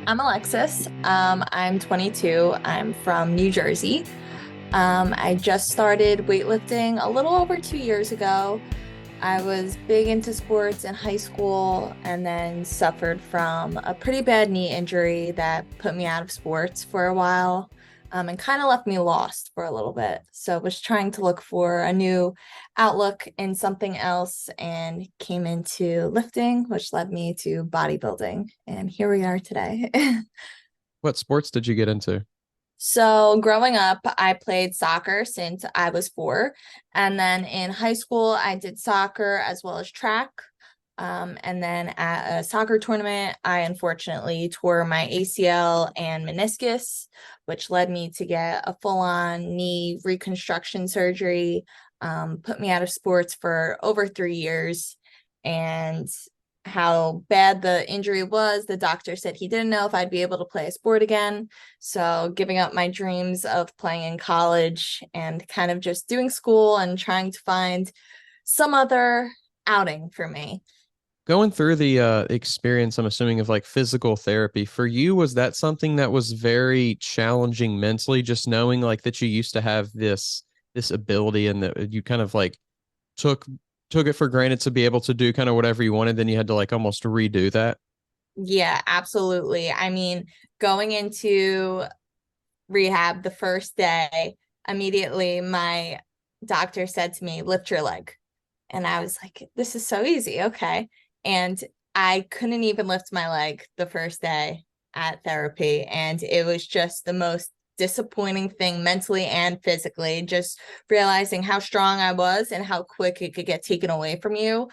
I'm Alexis. I'm 22. I'm from New Jersey. I just started weightlifting a little over 2 years ago. I was big into sports in high school and then suffered from a pretty bad knee injury that put me out of sports for a while, and kind of left me lost for a little bit. So I was trying to look for a new outlook in something else and came into lifting, which led me to bodybuilding. And here we are today. What sports did you get into? So, growing up, I played soccer since I was 4. And then in high school, I did soccer as well as track. And then at a soccer tournament, I unfortunately tore my ACL and meniscus, which led me to get a full-on knee reconstruction surgery, put me out of sports for over 3 years. And how bad the injury was, the doctor said he didn't know if I'd be able to play a sport again. So, giving up my dreams of playing in college and kind of just doing school and trying to find some other outing for me. Going through the experience, I'm assuming, of like physical therapy, for you, was that something that was very challenging mentally, just knowing like that you used to have this ability and that you kind of like took took it for granted to be able to do kind of whatever you wanted, then you had to like almost redo that? Yeah, absolutely. I mean, going into rehab the first day, immediately my doctor said to me, lift your leg. And I was like, this is so easy. Okay. And I couldn't even lift my leg the first day at therapy. And it was just the most disappointing thing mentally and physically, just realizing how strong I was and how quick it could get taken away from you.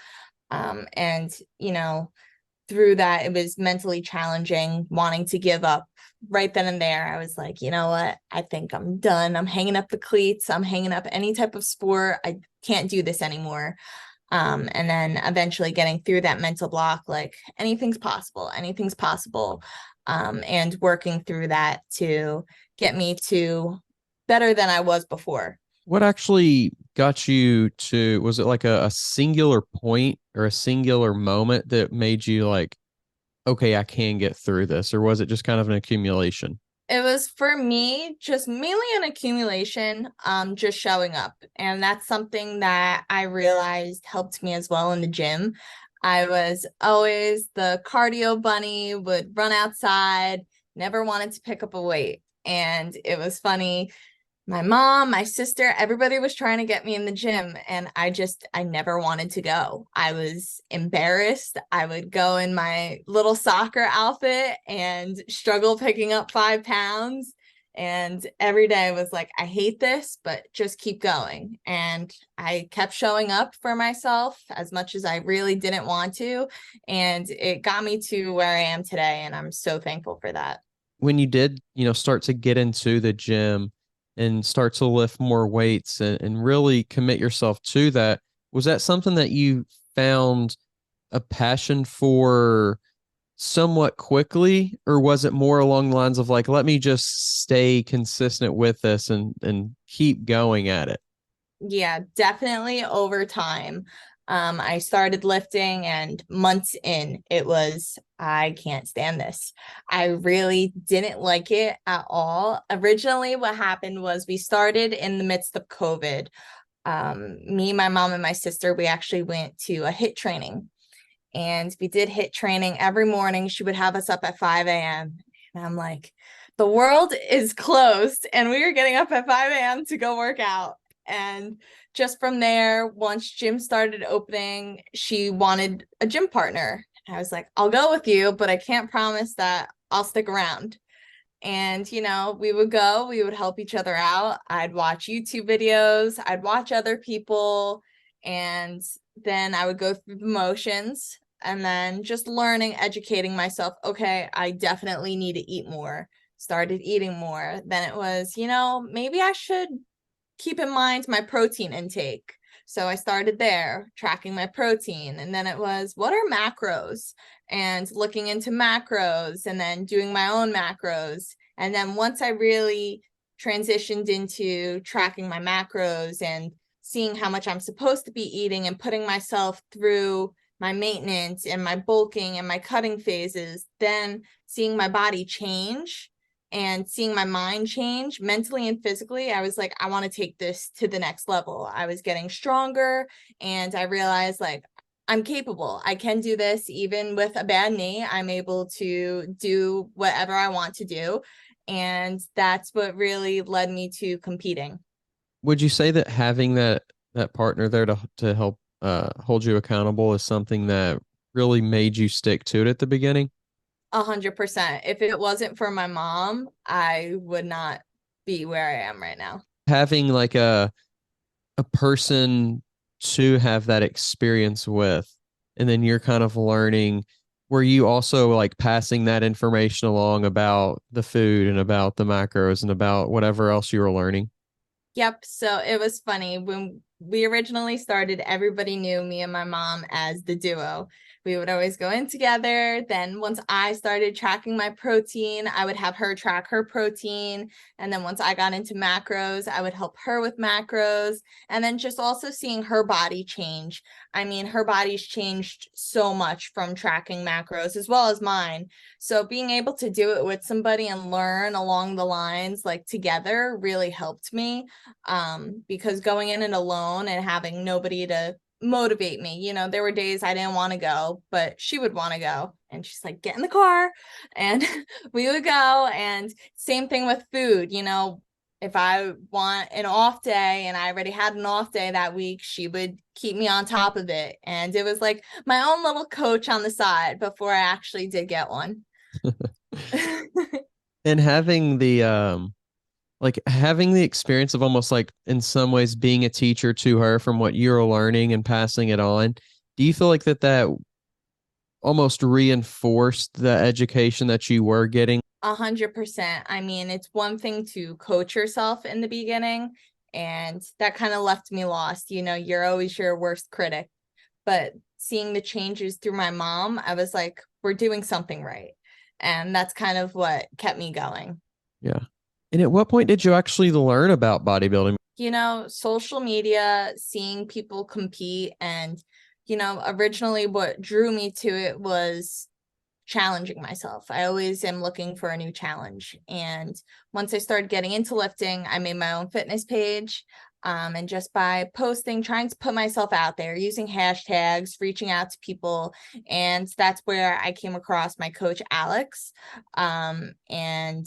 And, you know, through that, it was mentally challenging, wanting to give up right then and there. I was like, you know what? I think I'm done. I'm hanging up the cleats. I'm hanging up any type of sport. I can't do this anymore. And then eventually getting through that mental block, like anything's possible, anything's possible. And working through that to get me to better than I was before. What actually got you to, was it like a singular point or a singular moment that made you like, okay, I can get through this? Or was it just kind of an accumulation? It was for me just mainly an accumulation, just showing up. And that's something that I realized helped me as well in the gym. I was always the cardio bunny, would run outside, never wanted to pick up a weight. And it was funny, my mom, my sister, everybody was trying to get me in the gym and I never wanted to go. I was embarrassed. I would go in my little soccer outfit and struggle picking up 5 pounds. And every day was like, I hate this, but just keep going. And I kept showing up for myself as much as I really didn't want to. And it got me to where I am today. And I'm so thankful for that. When you did, start to get into the gym and start to lift more weights and really commit yourself to that, was that something that you found a passion for somewhat quickly, or was it more along the lines of like, let me just stay consistent with this and keep going at it? Yeah, definitely over time. I started lifting, and months in, it was, I can't stand this. I really didn't like it at all. Originally, what happened was we started in the midst of COVID. Me, my mom, and my sister, we actually went to a HIIT training, and we did HIIT training every morning. She would have us up at 5 a.m. And I'm like, the world is closed, and we are getting up at 5 a.m. to go work out. And just from there, once gym started opening, she wanted a gym partner. I was like, I'll go with you, but I can't promise that I'll stick around. And, we would go, we would help each other out. I'd watch YouTube videos, I'd watch other people, and then I would go through the motions and then just learning, educating myself. Okay, I definitely need to eat more. Started eating more. Then it was, maybe I should keep in mind my protein intake. So I started there tracking my protein. And then it was, what are macros? And looking into macros and then doing my own macros. And then once I really transitioned into tracking my macros and seeing how much I'm supposed to be eating and putting myself through my maintenance and my bulking and my cutting phases, then seeing my body change and seeing my mind change mentally and physically, I was like, I want to take this to the next level. I was getting stronger, and I realized like I'm capable. I can do this even with a bad knee. I'm able to do whatever I want to do. And that's what really led me to competing. Would you say that having that partner there to help hold you accountable is something that really made you stick to it at the beginning? 100%. If it wasn't for my mom, I would not be where I am right now. Having like a person to have that experience with, and then you're kind of learning, were you also like passing that information along about the food and about the macros and about whatever else you were learning? Yep. So it was funny when we originally started, everybody knew me and my mom as the duo. We would always go in together. Then once I started tracking my protein, I would have her track her protein. And then once I got into macros, I would help her with macros. And then just also seeing her body change. I mean, her body's changed so much from tracking macros as well as mine. So being able to do it with somebody and learn along the lines like together really helped me, because going in it alone and having nobody to motivate me, there were days I didn't want to go, but she would want to go, and she's like, get in the car, and we would go. And same thing with food, if I want an off day and I already had an off day that week, she would keep me on top of it. And it was like my own little coach on the side before I actually did get one. And having the experience of almost like in some ways being a teacher to her from what you're learning and passing it on, do you feel like that almost reinforced the education that you were getting? 100%. I mean, it's one thing to coach yourself in the beginning, and that kind of left me lost. You're always your worst critic. But seeing the changes through my mom, I was like, we're doing something right. And that's kind of what kept me going. Yeah. And at what point did you actually learn about bodybuilding? Social media, seeing people compete, and, originally what drew me to it was challenging myself. I always am looking for a new challenge. And once I started getting into lifting, I made my own fitness page. And just by posting, trying to put myself out there, using hashtags, reaching out to people. And that's where I came across my coach, Alex. And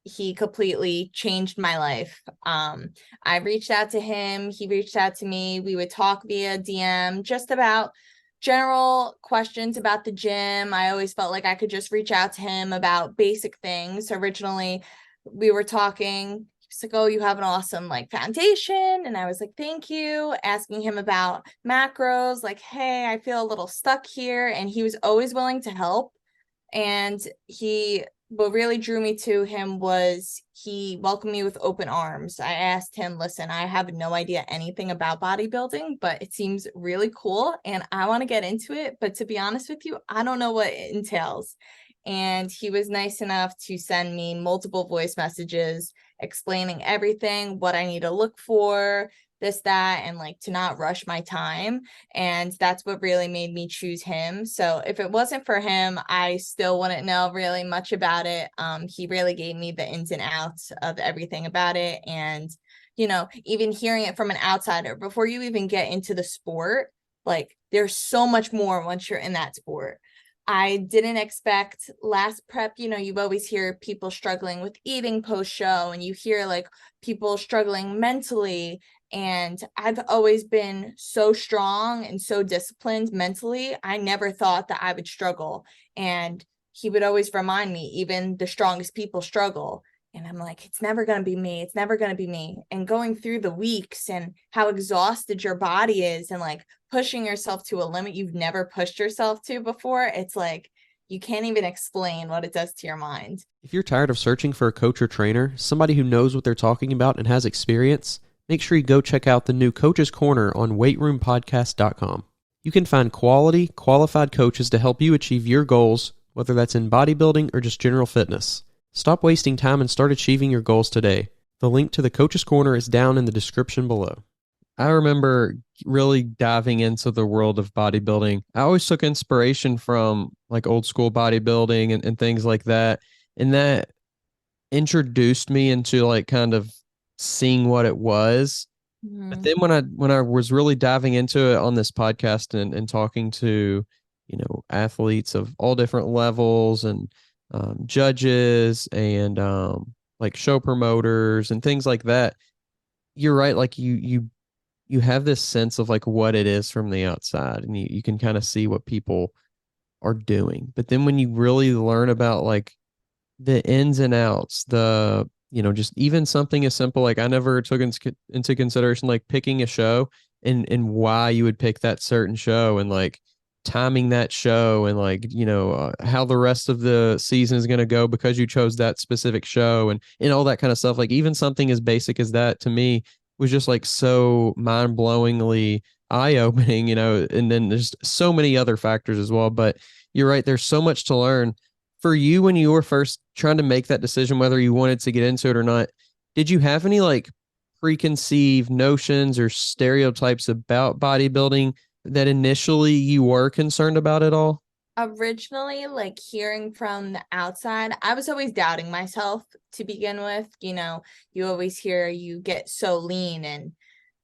he completely changed my life. I reached out to him. He reached out to me. We would talk via DM just about general questions about the gym. I always felt like I could just reach out to him about basic things. Originally, we were talking. He's like, oh, you have an awesome like foundation. And I was like, thank you. Asking him about macros, like, hey, I feel a little stuck here. And he was always willing to help. And what really drew me to him was he welcomed me with open arms. I asked him, listen, I have no idea anything about bodybuilding, but it seems really cool and I want to get into it. But to be honest with you, I don't know what it entails. And he was nice enough to send me multiple voice messages explaining everything, what I need to look for, this, that, and like to not rush my time. And that's what really made me choose him. So if it wasn't for him, I still wouldn't know really much about it. He really gave me the ins and outs of everything about it. And, even hearing it from an outsider before you even get into the sport, like there's so much more once you're in that sport. I didn't expect last prep, you always hear people struggling with eating post show, and you hear like people struggling mentally. And I've always been so strong and so disciplined mentally. I never thought that I would struggle. And he would always remind me, even the strongest people struggle. And I'm like, it's never going to be me. It's never going to be me. And going through the weeks and how exhausted your body is and like pushing yourself to a limit you've never pushed yourself to before, it's like you can't even explain what it does to your mind. If you're tired of searching for a coach or trainer, somebody who knows what they're talking about and has experience, make sure you go check out the new Coach's Corner on weightroompodcast.com. You can find quality, qualified coaches to help you achieve your goals, whether that's in bodybuilding or just general fitness. Stop wasting time and start achieving your goals today. The link to the Coach's Corner is down in the description below. I remember really diving into the world of bodybuilding. I always took inspiration from like old school bodybuilding and things like that. And that introduced me into like kind of seeing what it was. But Mhm. then when I was really diving into it on this podcast and talking to, athletes of all different levels and judges and like show promoters and things like that, you're right. Like you have this sense of like what it is from the outside, and you can kind of see what people are doing. But then when you really learn about like the ins and outs, just even something as simple like I never took into consideration like picking a show and why you would pick that certain show and like timing that show and like how the rest of the season is going to go because you chose that specific show and all that kind of stuff. Like even something as basic as that to me was just like so mind-blowingly eye-opening, and then there's so many other factors as well. But you're right, there's so much to learn. For you, when you were first trying to make that decision whether you wanted to get into it or not, did you have any like preconceived notions or stereotypes about bodybuilding that initially you were concerned about at all? Originally, like hearing from the outside, I was always doubting myself to begin with. You always hear you get so lean and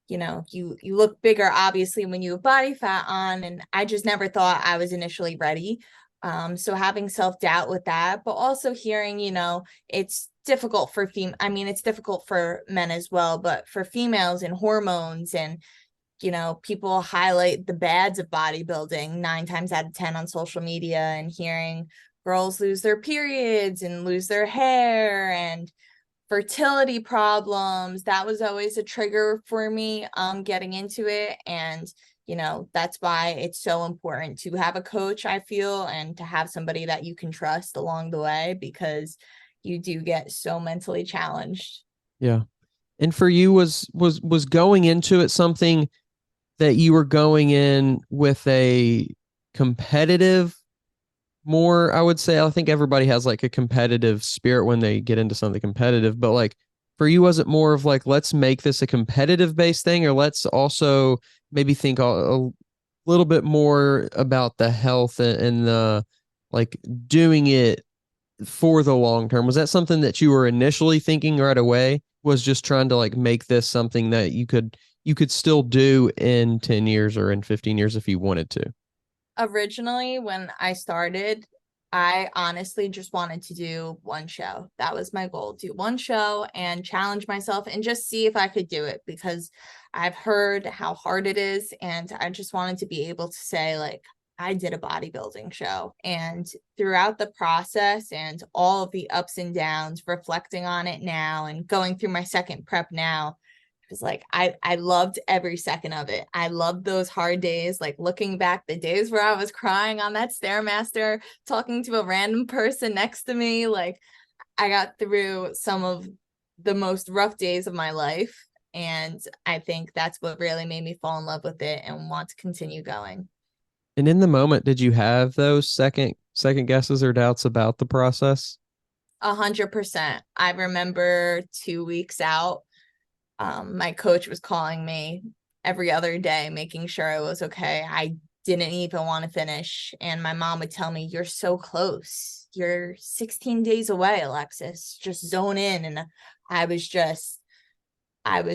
you look bigger obviously when you have body fat on, and I just never thought I was initially ready. So having self-doubt with that, but also hearing, it's difficult for I mean, it's difficult for men as well, but for females and hormones and people highlight the bads of bodybuilding 9 times out of 10 on social media, and hearing girls lose their periods and lose their hair and fertility problems, that was always a trigger for me getting into it. And that's why it's so important to have a coach, I feel, and to have somebody that you can trust along the way, because you do get so mentally challenged. Yeah. And for you, was going into it something that you were going in with a competitive more, I would say? I think everybody has like a competitive spirit when they get into something competitive, but like for you, was it more of like, let's make this a competitive based thing, or let's also maybe think a little bit more about the health and the like doing it for the long term? Was that something that you were initially thinking right away? Was just trying to like make this something that you could still do in 10 years or in 15 years if you wanted to? Originally, when I started, I honestly just wanted to do one show. That was my goal, do one show and challenge myself and just see if I could do it, because I've heard how hard it is. And I just wanted to be able to say, like, I did a bodybuilding show. And throughout the process and all of the ups and downs, reflecting on it now and going through my second prep now, was like I loved every second of it. I loved those hard days, like looking back, the days where I was crying on that Stairmaster, talking to a random person next to me. Like, I got through some of the most rough days of my life, and I think that's what really made me fall in love with it and want to continue going. And in the moment, did you have those second guesses or doubts about the process? 100%. I remember 2 weeks out, my coach was calling me every other day, making sure I was okay. I didn't even want to finish. And my mom would tell me, "You're so close. You're 16 days away, Alexis. Just zone in." And I was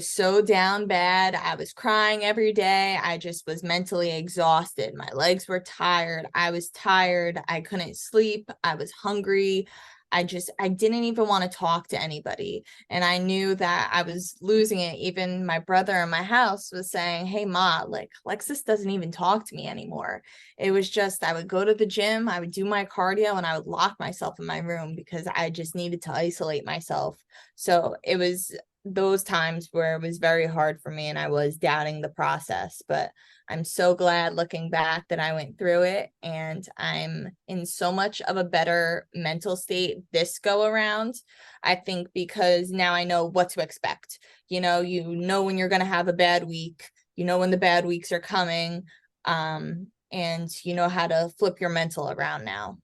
so down bad. I was crying every day. I just was mentally exhausted. My legs were tired. I was tired. I couldn't sleep. I was hungry. I didn't even want to talk to anybody. And I knew that I was losing it. Even my brother in my house was saying, "Hey, Ma, like Lexus doesn't even talk to me anymore." It was just, I would go to the gym, I would do my cardio, and I would lock myself in my room because I just needed to isolate myself. So it was those times where it was very hard for me and I was doubting the process. But I'm so glad looking back that I went through it, and I'm in so much of a better mental state this go around. I think because now I know what to expect. When you're going to have a bad week, when the bad weeks are coming, and you know how to flip your mental around now.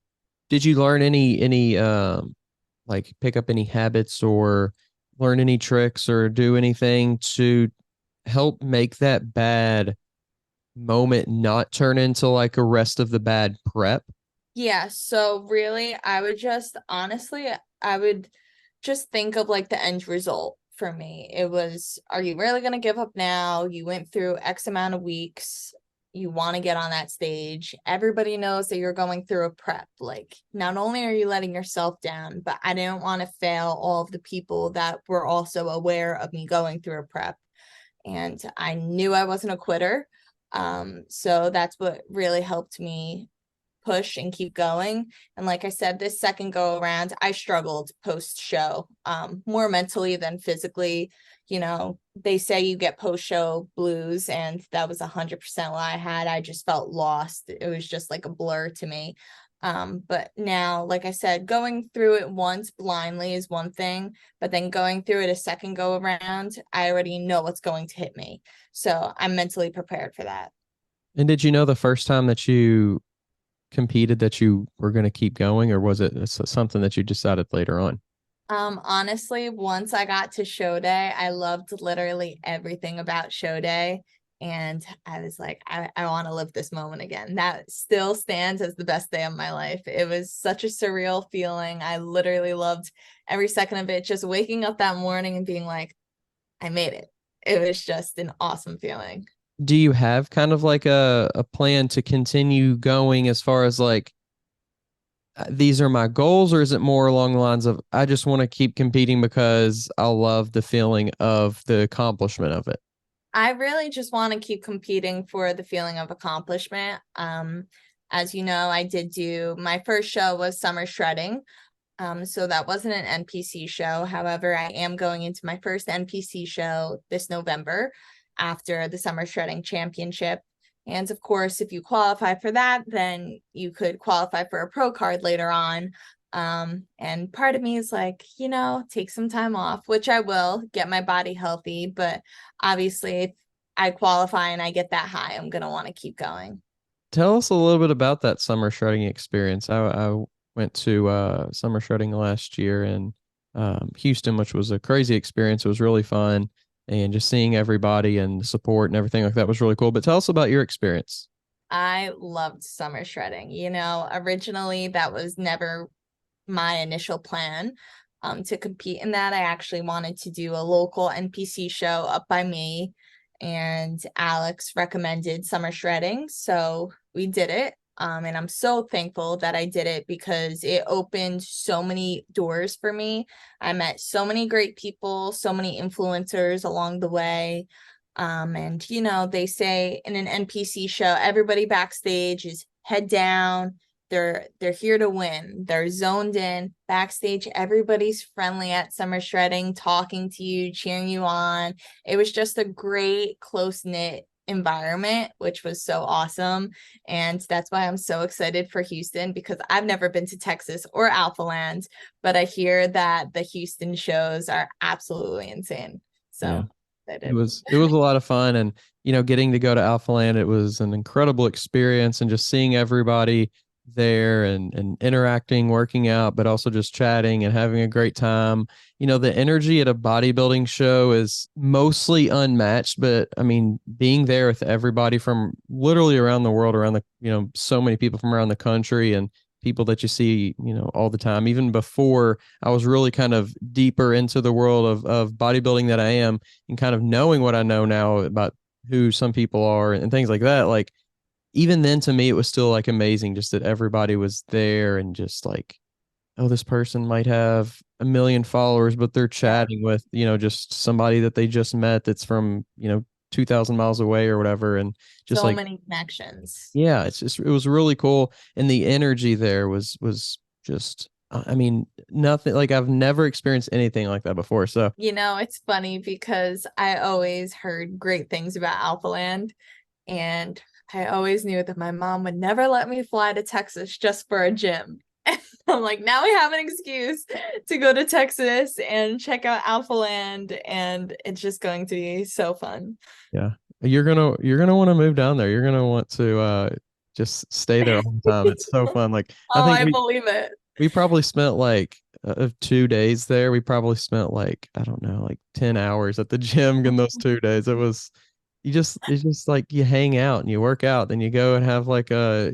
Did you learn any like pick up any habits or learn any tricks or do anything to help make that bad moment not turn into like a rest of the bad prep? Yeah, so really, I would just think of like the end result for me. It was, are you really going to give up now? You went through X amount of weeks. You want to get on that stage. Everybody knows that you're going through a prep. Like, not only are you letting yourself down, but I didn't want to fail all of the people that were also aware of me going through a prep. And I knew I wasn't a quitter. So that's what really helped me push and keep going. And like I said, this second go around, I struggled post show, more mentally than physically. You know, they say you get post show blues, and that was 100% what I had. I just felt lost. It was just like a blur to me. But now, like I said, going through it once blindly is one thing, but then going through it a second go around, I already know what's going to hit me. So I'm mentally prepared for that. And did you know the first time that you competed that you were going to keep going, or was it something that you decided later on? Honestly, once I got to show day, I loved literally everything about show day. And I was like, I want to live this moment again. That still stands as the best day of my life. It was such a surreal feeling. I literally loved every second of it. Just waking up that morning and being like, I made it. It was just an awesome feeling. Do you have kind of like a plan to continue going as far as like these are my goals, or is it more along the lines of I just want to keep competing because I love the feeling of the accomplishment of it? I really just want to keep competing for the feeling of accomplishment. As you know, I did do my first show was summer shredding. So that wasn't an NPC show. However, I am going into my first NPC show this November after the Summer Shredding Championship. And of course, if you qualify for that, then you could qualify for a pro card later on. And part of me is like, take some time off, which I will, get my body healthy. But obviously, if I qualify and I get that high, I'm going to want to keep going. Tell us a little bit about that summer shredding experience. I went to summer shredding last year in Houston, which was a crazy experience. It was really fun, and just seeing everybody and the support and everything like that was really cool. But tell us about your experience. I loved summer shredding. Originally that was never my initial plan to compete in that. I actually wanted to do a local NPC show up by me, and Alex recommended summer shredding. So we did it. And I'm so thankful that I did it because it opened so many doors for me. I met so many great people, so many influencers along the way. And they say in an NPC show, everybody backstage is head down. They're here to win. They're zoned in. Backstage, everybody's friendly at summer shredding, talking to you, cheering you on. It was just a great, close-knit environment, which was so awesome. And that's why I'm so excited for Houston, because I've never been to Texas or Alpha Land, but I hear that the Houston shows are absolutely insane. Yeah. So It was a lot of fun, and getting to go to Alpha Land, it was an incredible experience, and just seeing everybody there and interacting, working out, but also just chatting and having a great time. The energy at a bodybuilding show is mostly unmatched, but I mean, being there with everybody from literally around the world, around the, so many people from around the country, and people that you see, all the time, even before I was really kind of deeper into the world of bodybuilding that I am, and kind of knowing what I know now about who some people are and things like that. Like, even then, to me, it was still like amazing just that everybody was there, and just like, oh, this person might have a million followers, but they're chatting with, just somebody that they just met that's from, 2,000 miles away or whatever. And just so like, many connections. yeah, it was really cool. And the energy there was just, I mean, nothing like I've never experienced anything like that before. So, It's funny because I always heard great things about Alpha Land, and I always knew that my mom would never let me fly to Texas just for a gym. And I'm like, now we have an excuse to go to Texas and check out Alpha Land, and it's just going to be so fun. yeah, you're gonna want to move down there. You're gonna want to just stay there all the time. It's so fun. Like, I Oh, think I we believe it. we probably spent like of 2 days there, we probably spent like, I don't know, like 10 hours at the gym in those 2 days. It's just like you hang out and you work out, then you go and have like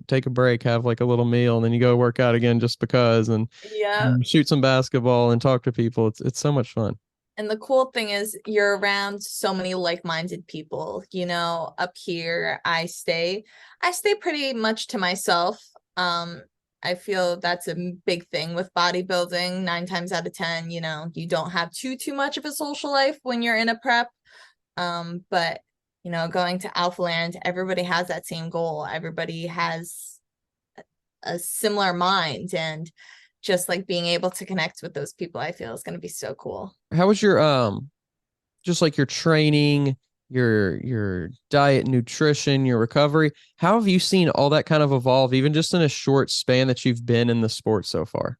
take a break, have like a little meal, and then you go work out again just because, and Yeah. shoot some basketball and talk to people. It's so much fun. And the cool thing is you're around so many like-minded people. Up here I stay pretty much to myself. I feel that's a big thing with bodybuilding. 9 times out of 10, you don't have too much of a social life when you're in a prep. But going to Alpha Land, everybody has that same goal. Everybody has a similar mind, and just like being able to connect with those people, I feel is going to be so cool. How was your just like your training, your diet, nutrition, your recovery? How have you seen all that kind of evolve, even just in a short span that you've been in the sport so far?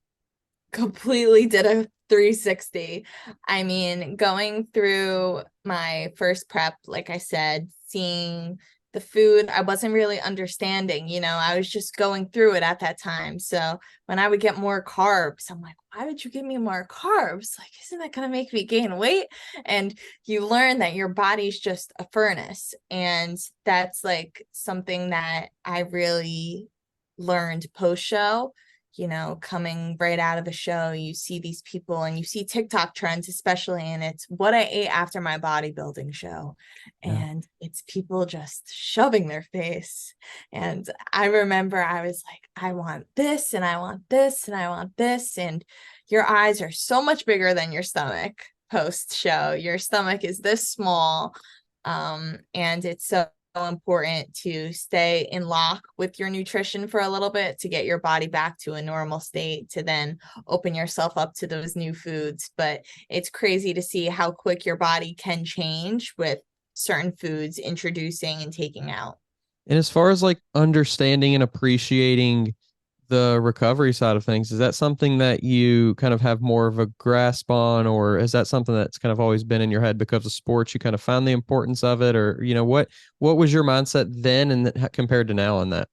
Completely did a 360. I mean, going through my first prep, like I said, seeing the food, I wasn't really understanding, I was just going through it at that time. So when I would get more carbs, I'm like, why would you give me more carbs? Like, isn't that going to make me gain weight? And you learn that your body's just a furnace. And that's like something that I really learned post show. Coming right out of the show, you see these people and you see TikTok trends, especially, and it's what I ate after my bodybuilding show. Yeah. And it's people just shoving their face. And I remember I was like, I want this and I want this and I want this. And your eyes are so much bigger than your stomach post show. Your stomach is this small. And it's so important to stay in lock with your nutrition for a little bit to get your body back to a normal state, to then open yourself up to those new foods. But it's crazy to see how quick your body can change with certain foods introducing and taking out. And as far as like understanding and appreciating the recovery side of things, is that something that you kind of have more of a grasp on, or is that something that's kind of always been in your head because of sports? You kind of found the importance of it, or what was your mindset then and compared to now on that?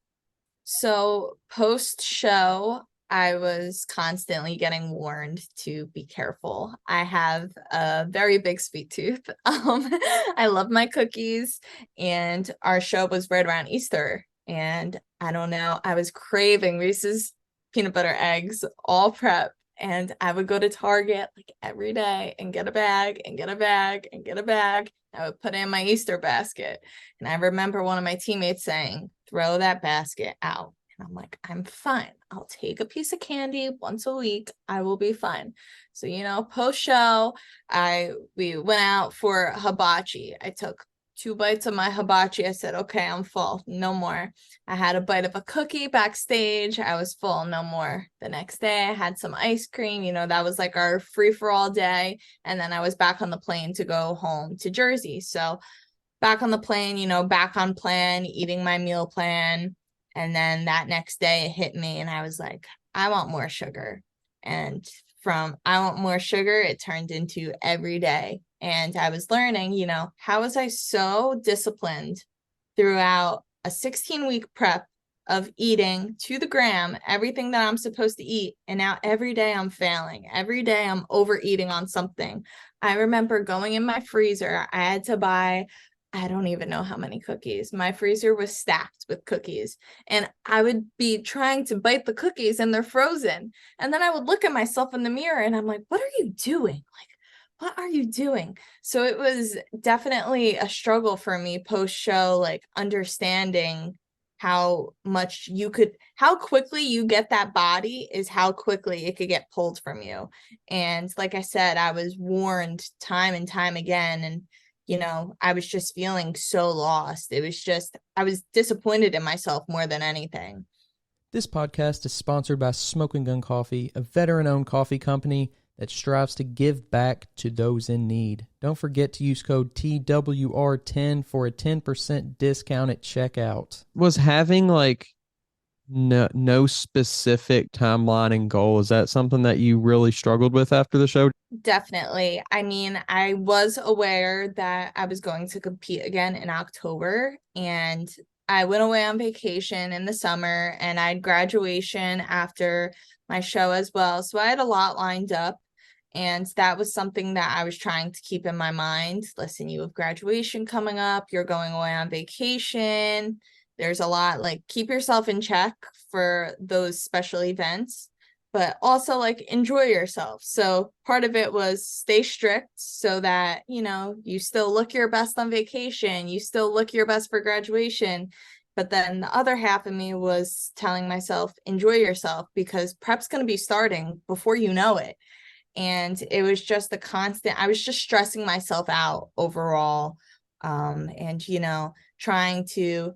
So post show, I was constantly getting warned to be careful. I have a very big sweet tooth. I love my cookies, and our show was right around Easter. And I don't know, I was craving Reese's peanut butter eggs all prep. And I would go to Target like every day and get a bag and get a bag and get a bag. I would put it in my Easter basket. And I remember one of my teammates saying, throw that basket out. And I'm like, I'm fine. I'll take a piece of candy once a week. I will be fine. So, post show, we went out for hibachi. I took 2 bites of my hibachi. I said, okay, I'm full. No more. I had a bite of a cookie backstage. I was full. No more. The next day I had some ice cream. That was like our free for all day. And then I was back on the plane to go home to Jersey. So back on the plane, back on plan, eating my meal plan. And then that next day it hit me and I was like, I want more sugar. And from I want more sugar, it turned into every day. And I was learning, how was I so disciplined throughout a 16-week prep of eating to the gram everything that I'm supposed to eat. And now every day I'm failing. Every day I'm overeating on something. I remember going in my freezer. I had to buy, I don't even know how many cookies. My freezer was stacked with cookies. And I would be trying to bite the cookies and they're frozen. And then I would look at myself in the mirror and I'm like, what are you doing? Like, what are you doing? So it was definitely a struggle for me post show, like understanding how quickly you get that body is how quickly it could get pulled from you. And like I said, I was warned time and time again. And I was just feeling so lost. I was disappointed in myself more than anything. This podcast is sponsored by Smoking Gun Coffee, a veteran-owned coffee company that strives to give back to those in need. Don't forget to use code TWR10 for a 10% discount at checkout. Was having like no specific timeline and goal, is that something that you really struggled with after the show? Definitely. I mean, I was aware that I was going to compete again in October, and I went away on vacation in the summer, and I had graduation after my show as well. So I had a lot lined up. And that was something that I was trying to keep in my mind. Listen, you have graduation coming up, you're going away on vacation. There's a lot, like, keep yourself in check for those special events, but also like enjoy yourself. So part of it was stay strict so that, you know, you still look your best on vacation, you still look your best for graduation. But then the other half of me was telling myself, enjoy yourself, because prep's going to be starting before you know it. And it was just the constant, I was just stressing myself out overall. And, you know, trying to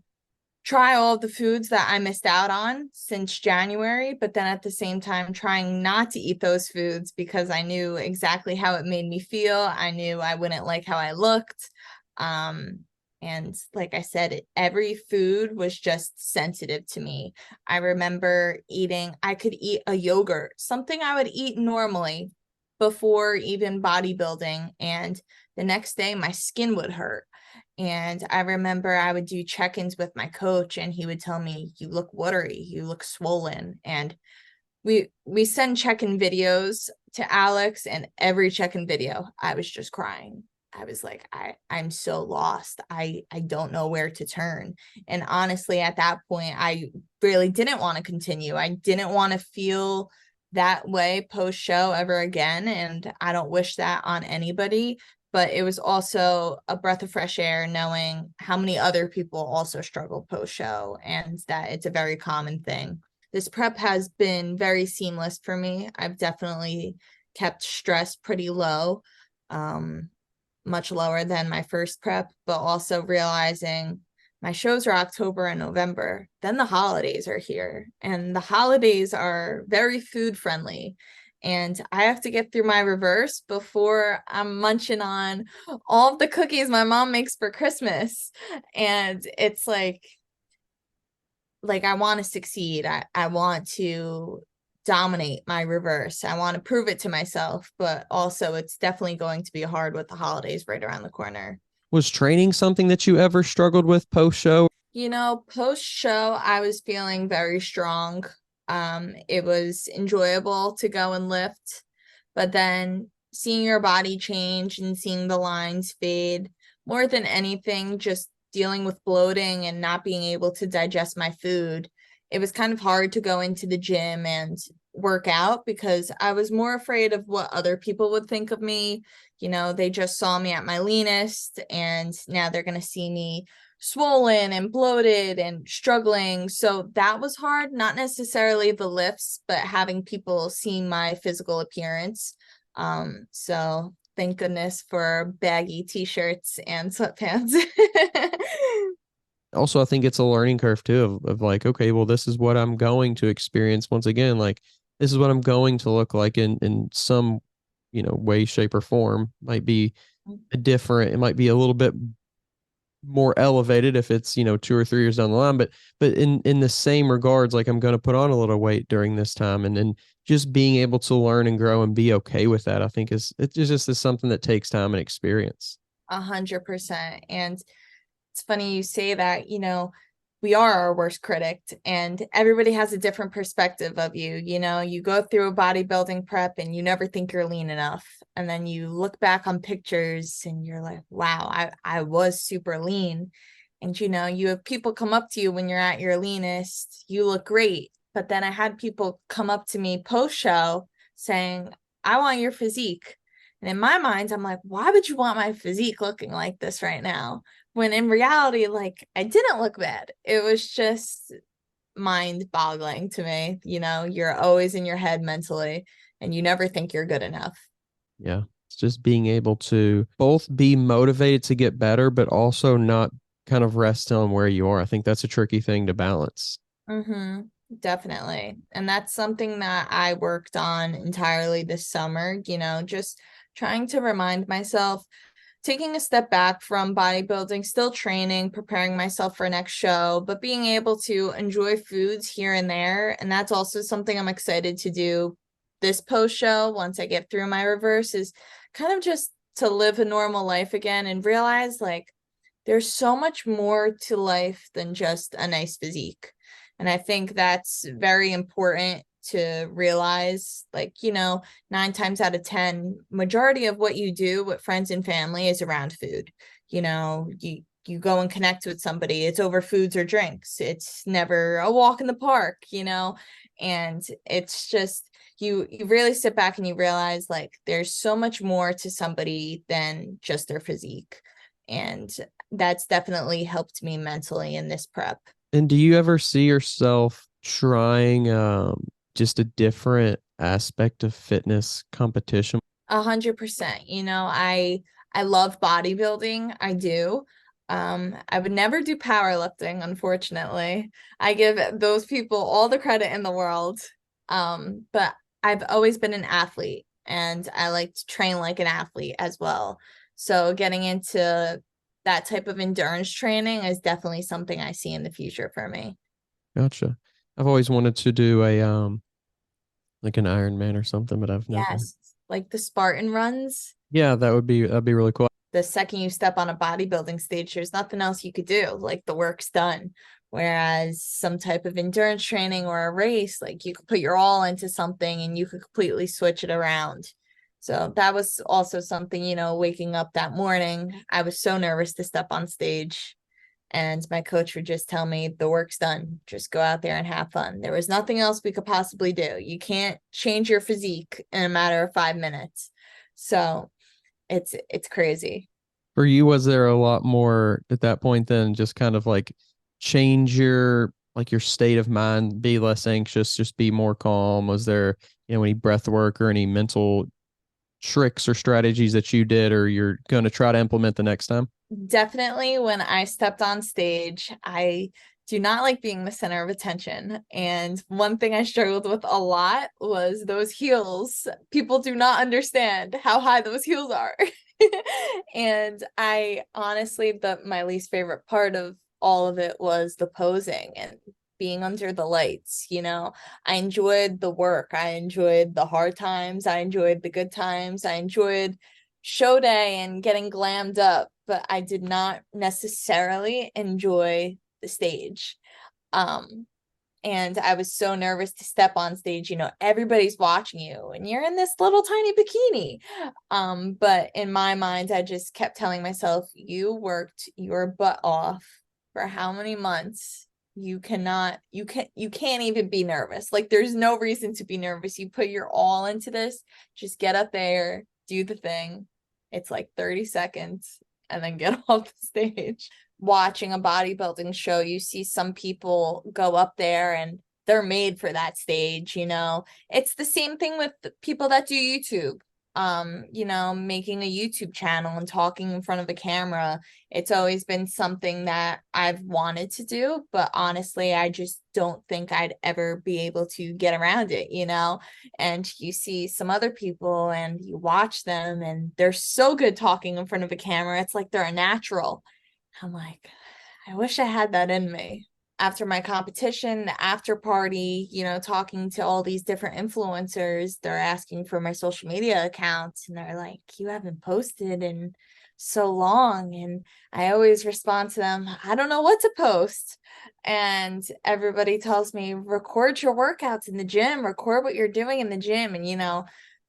try all of the foods that I missed out on since January, but then at the same time trying not to eat those foods because I knew exactly how it made me feel. I knew I wouldn't like how I looked. And like I said, every food was just sensitive to me. I remember I could eat a yogurt, something I would eat normally before even bodybuilding, and the next day my skin would hurt. And I remember I would do check-ins with my coach, and he would tell me, you look watery, you look swollen. And we send check-in videos to Alex, and every check-in video, I was just crying. I was like, I'm so lost. I don't know where to turn. And honestly, at that point, I really didn't want to continue. I didn't want to feel that way post-show ever again. And I don't wish that on anybody. But it was also a breath of fresh air knowing how many other people also struggle post-show, and that it's a very common thing. This prep has been very seamless for me. I've definitely kept stress pretty low, much lower than my first prep, but also realizing my shows are October and November. Then the holidays are here, and the holidays are very food friendly. And I have to get through my reverse before I'm munching on all of the cookies my mom makes for Christmas. And it's like I want to succeed. I want to dominate my reverse. I want to prove it to myself, but also it's definitely going to be hard with the holidays right around the corner. Was training something that you ever struggled with post show? You know, post show, I was feeling very strong. It was enjoyable to go and lift, but then seeing your body change and seeing the lines fade, more than anything, just dealing with bloating and not being able to digest my food, it was kind of hard to go into the gym and work out because I was more afraid of what other people would think of me. You know, they just saw me at my leanest, and now they're going to see me swollen and bloated and struggling. So that was hard, not necessarily the lifts, but having people see my physical appearance. So thank goodness for baggy t-shirts and sweatpants. Also, I think it's a learning curve too of like, okay, well, this is what I'm going to experience once again. Like, this is what I'm going to look like in some, way, shape, or form. Might be different. It might be a little bit more elevated if it's 2 or 3 years down the line, but in the same regards, like, I'm going to put on a little weight during this time, and then just being able to learn and grow and be okay with that, I think is something that takes time and experience. 100%. And it's funny you say that. We are our worst critic, and everybody has a different perspective of you. You go through a bodybuilding prep and you never think you're lean enough. And then you look back on pictures and you're like, wow, I was super lean. And, you have people come up to you when you're at your leanest, you look great. But then I had people come up to me post show saying, I want your physique. And in my mind, I'm like, why would you want my physique looking like this right now? When in reality, like, I didn't look bad. It was just mind-boggling to me. You're always in your head mentally, and you never think you're good enough. Yeah. It's just being able to both be motivated to get better, but also not kind of rest on where you are. I think that's a tricky thing to balance. Definitely. And that's something that I worked on entirely this summer, just trying to remind myself, taking a step back from bodybuilding, still training, preparing myself for next show, but being able to enjoy foods here and there. And that's also something I'm excited to do this post show once I get through my reverse, is kind of just to live a normal life again and realize, like, there's so much more to life than just a nice physique. And I think that's very important to realize. Like, 9 times out of 10, majority of what you do with friends and family is around food. You go and connect with somebody, it's over foods or drinks. It's never a walk in the park, and it's just you really sit back and you realize like there's so much more to somebody than just their physique. And that's definitely helped me mentally in this prep. And do you ever see yourself trying just a different aspect of fitness competition? 100%. I love bodybuilding. I do. I would never do powerlifting, unfortunately. I give those people all the credit in the world. But I've always been an athlete and I like to train like an athlete as well. So getting into that type of endurance training is definitely something I see in the future for me. Gotcha. I've always wanted to do a like an Ironman or something, but I've never. Yes, like the Spartan runs. Yeah, that'd be really cool. The second you step on a bodybuilding stage, there's nothing else you could do. Like the work's done. Whereas some type of endurance training or a race, like you could put your all into something and you could completely switch it around. So that was also something, waking up that morning, I was so nervous to step on stage. And my coach would just tell me the work's done. Just go out there and have fun. There was nothing else we could possibly do. You can't change your physique in a matter of 5 minutes. So it's crazy. For you, was there a lot more at that point than just kind of like change your state of mind, be less anxious, just be more calm? Was there, any breath work or any mental tricks or strategies that you did or you're going to try to implement the next time? Definitely when I stepped on stage, I do not like being the center of attention. And one thing I struggled with a lot was those heels. People do not understand how high those heels are. And I honestly, my least favorite part of all of it was the posing and being under the lights. I enjoyed the work. I enjoyed the hard times. I enjoyed the good times. I enjoyed show day and getting glammed up, but I did not necessarily enjoy the stage. And I was so nervous to step on stage. Everybody's watching you and you're in this little tiny bikini. But in my mind, I just kept telling myself, you worked your butt off for how many months? You can't even be nervous. Like there's no reason to be nervous. You put your all into this, just get up there, do the thing. It's like 30 seconds and then get off the stage. Watching a bodybuilding show, you see some people go up there and they're made for that stage. It's the same thing with people that do YouTube. Making a YouTube channel and talking in front of a camera. It's always been something that I've wanted to do, but honestly, I just don't think I'd ever be able to get around it, And you see some other people and you watch them and they're so good talking in front of a camera. It's like they're a natural. I'm like, I wish I had that in me. After my competition, the after party, talking to all these different influencers, they're asking for my social media accounts and they're like, you haven't posted in so long. And I always respond to them, I don't know what to post. And everybody tells me, record your workouts in the gym, record what you're doing in the gym. And,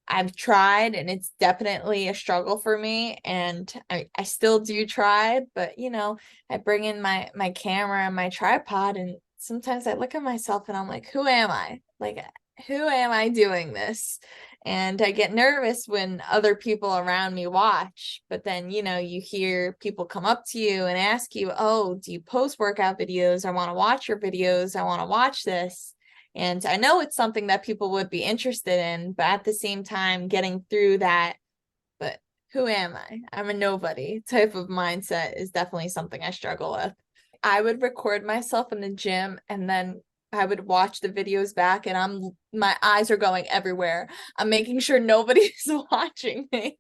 I've tried and it's definitely a struggle for me. And I still do try, but I bring in my camera and my tripod and sometimes I look at myself and I'm like, who am I? Like, who am I doing this? And I get nervous when other people around me watch, but then, you hear people come up to you and ask you, oh, do you post workout videos? I want to watch your videos. I want to watch this. And I know it's something that people would be interested in, but at the same time, getting through that, but who am I? I'm a nobody type of mindset is definitely something I struggle with. I would record myself in the gym and then I would watch the videos back and my eyes are going everywhere. I'm making sure nobody's watching me.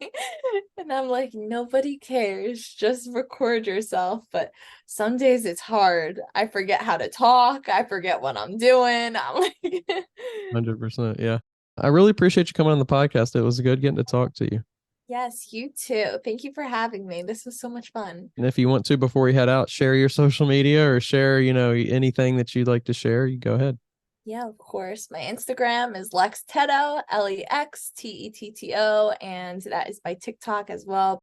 And I'm like, nobody cares. Just record yourself. But some days it's hard. I forget how to talk. I forget what I'm doing. I'm like 100%. Yeah. I really appreciate you coming on the podcast. It was good getting to talk to you. Yes, you too. Thank you for having me. This was so much fun. And if you want to, before we head out, share your social media or share, anything that you'd like to share, you go ahead. Yeah, of course. My Instagram is Lex Tetto, Lextetto, and that is my TikTok as well.